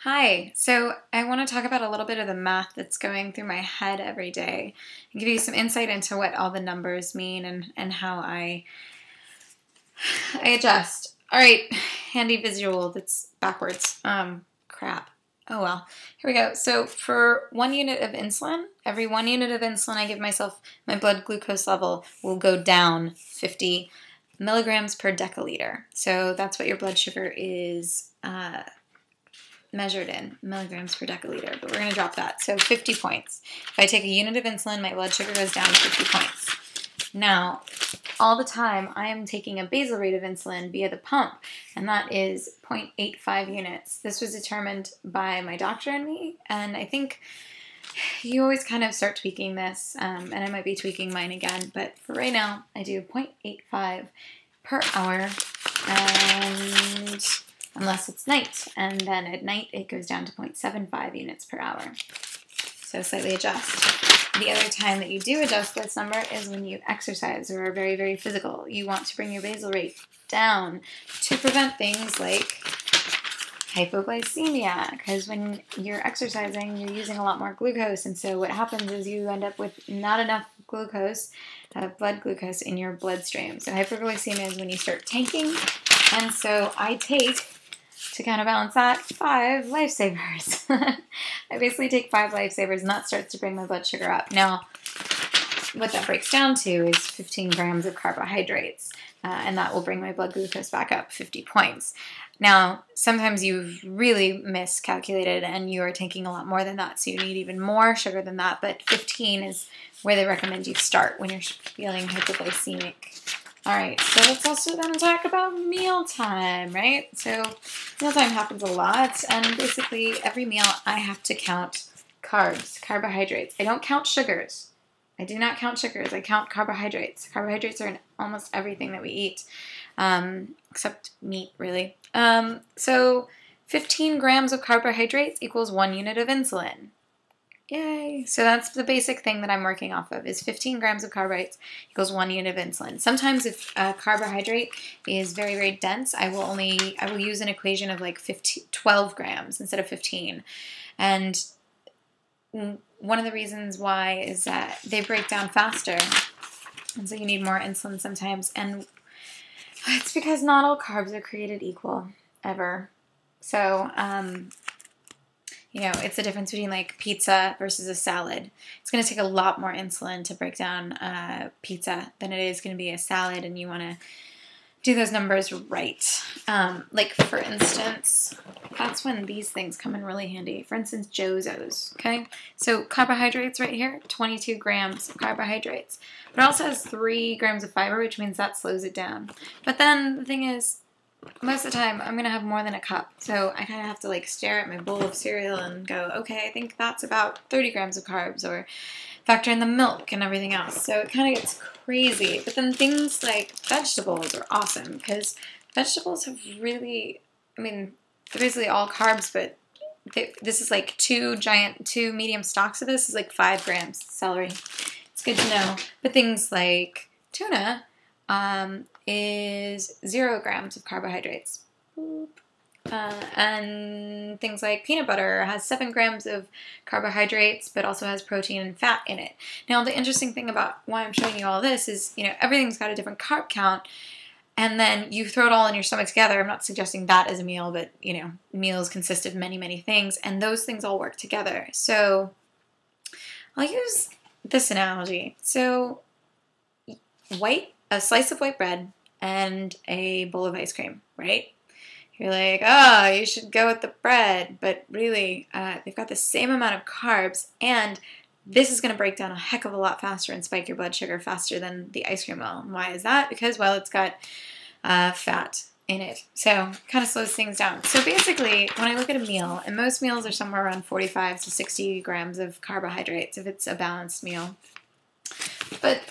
Hi, so I want to talk about a little bit of the math that's going through my head every day and give you some insight into what all the numbers mean and how I adjust. All right, handy visual that's backwards. Crap. Oh well. Here we go. So for 1 unit of insulin, every 1 unit of insulin I give myself, my blood glucose level will go down 50 milligrams per deciliter. So that's what your blood sugar is measured in milligrams per deciliter, but we're going to drop that. So 50 points. If I take a unit of insulin, my blood sugar goes down 50 points. Now, all the time, I am taking a basal rate of insulin via the pump, and that is 0.85 units. This was determined by my doctor and me, and I think you always kind of start tweaking this, and I might be tweaking mine again, but for right now, I do 0.85 per hour, and unless it's night, and then at night it goes down to 0.75 units per hour. So slightly adjust. The other time that you do adjust this number is when you exercise or are very, very physical. You want to bring your basal rate down to prevent things like hypoglycemia, because when you're exercising, you're using a lot more glucose, and so what happens is you end up with not enough glucose, blood glucose in your bloodstream. So hypoglycemia is when you start tanking, and so I take, to kind of balance that, 5 lifesavers. I basically take 5 lifesavers, and that starts to bring my blood sugar up. Now, what that breaks down to is 15 grams of carbohydrates, and that will bring my blood glucose back up 50 points. Now, sometimes you've really miscalculated and you are taking a lot more than that, so you need even more sugar than that, but 15 is where they recommend you start when you're feeling hypoglycemic. All right, so let's also then talk about mealtime, right? So mealtime happens a lot, and basically every meal I have to count carbs, carbohydrates. I don't count sugars. I do not count sugars. I count carbohydrates. Carbohydrates are in almost everything that we eat, except meat, really. So 15 grams of carbohydrates equals 1 unit of insulin. Yay! So that's the basic thing that I'm working off of, is 15 grams of carbohydrates equals 1 unit of insulin. Sometimes if a carbohydrate is very, very dense, I will use an equation of like 12 grams instead of 15. And one of the reasons why is that they break down faster, and so you need more insulin sometimes. And it's because not all carbs are created equal, ever. So, it's the difference between like pizza versus a salad. It's going to take a lot more insulin to break down pizza than it is going to be a salad, and you want to do those numbers right. Like, for instance, that's when these things come in really handy. For instance, Jozo's, okay? So carbohydrates right here, 22 grams of carbohydrates. But it also has 3 grams of fiber, which means that slows it down. But then the thing is, most of the time, I'm going to have more than a cup. So I kind of have to like stare at my bowl of cereal and go, okay, I think that's about 30 grams of carbs, or factor in the milk and everything else. So it kind of gets crazy. But then things like vegetables are awesome, because vegetables have really, they're basically all carbs, but this is like 2 medium stalks of this is like 5 grams celery. It's good to know. But things like tuna, is 0 grams of carbohydrates. And things like peanut butter has 7 grams of carbohydrates, but also has protein and fat in it. Now, the interesting thing about why I'm showing you all this is, everything's got a different carb count, and then you throw it all in your stomach together. I'm not suggesting that as a meal, but, meals consist of many, many things, and those things all work together. So I'll use this analogy. So a slice of white bread and a bowl of ice cream, right? You're like, you should go with the bread, but really, they've got the same amount of carbs, and this is going to break down a heck of a lot faster and spike your blood sugar faster than the ice cream will. And why is that? Because, it's got fat in it, so it kind of slows things down. So basically, when I look at a meal, and most meals are somewhere around 45 to 60 grams of carbohydrates if it's a balanced meal, but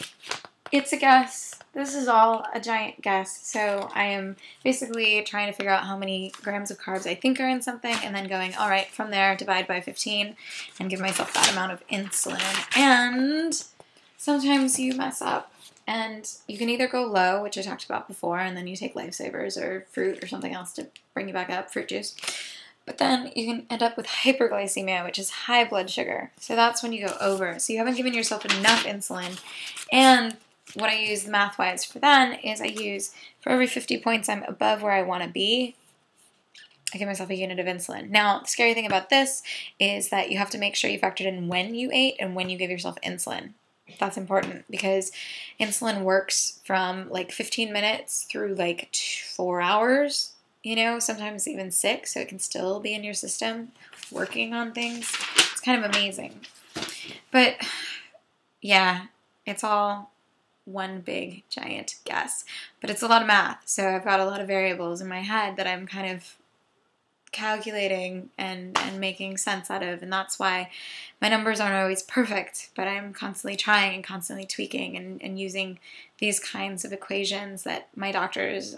it's a guess. This is all a giant guess, so I am basically trying to figure out how many grams of carbs I think are in something, and then going, all right, from there, divide by 15, and give myself that amount of insulin. And sometimes you mess up, and you can either go low, which I talked about before, and then you take lifesavers or fruit or something else to bring you back up, fruit juice. But then you can end up with hyperglycemia, which is high blood sugar. So that's when you go over. So you haven't given yourself enough insulin. And what I use math-wise for then is I use, for every 50 points I'm above where I want to be, I give myself a unit of insulin. Now, the scary thing about this is that you have to make sure you factored in when you ate and when you give yourself insulin. That's important because insulin works from like 15 minutes through like 4 hours, you know, sometimes even 6, so it can still be in your system working on things. It's kind of amazing. But yeah, it's all one big giant guess. But it's a lot of math, so I've got a lot of variables in my head that I'm kind of calculating and making sense out of, and that's why my numbers aren't always perfect, but I'm constantly trying and constantly tweaking and using these kinds of equations that my doctors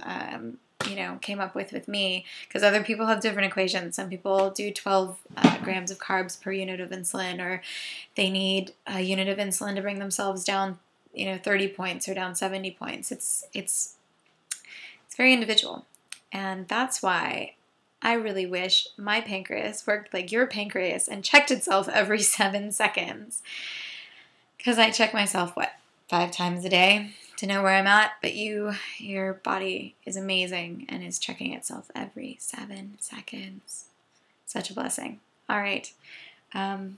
you know, came up with me, because other people have different equations. Some people do 12 grams of carbs per unit of insulin, or they need a unit of insulin to bring themselves down, you know, 30 points or down 70 points. It's very individual, and that's why I really wish my pancreas worked like your pancreas and checked itself every 7 seconds. Because I check myself, 5 times a day to know where I'm at? But your body is amazing and is checking itself every 7 seconds. Such a blessing. All right. I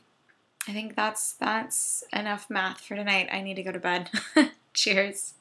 think that's enough math for tonight. I need to go to bed. Cheers.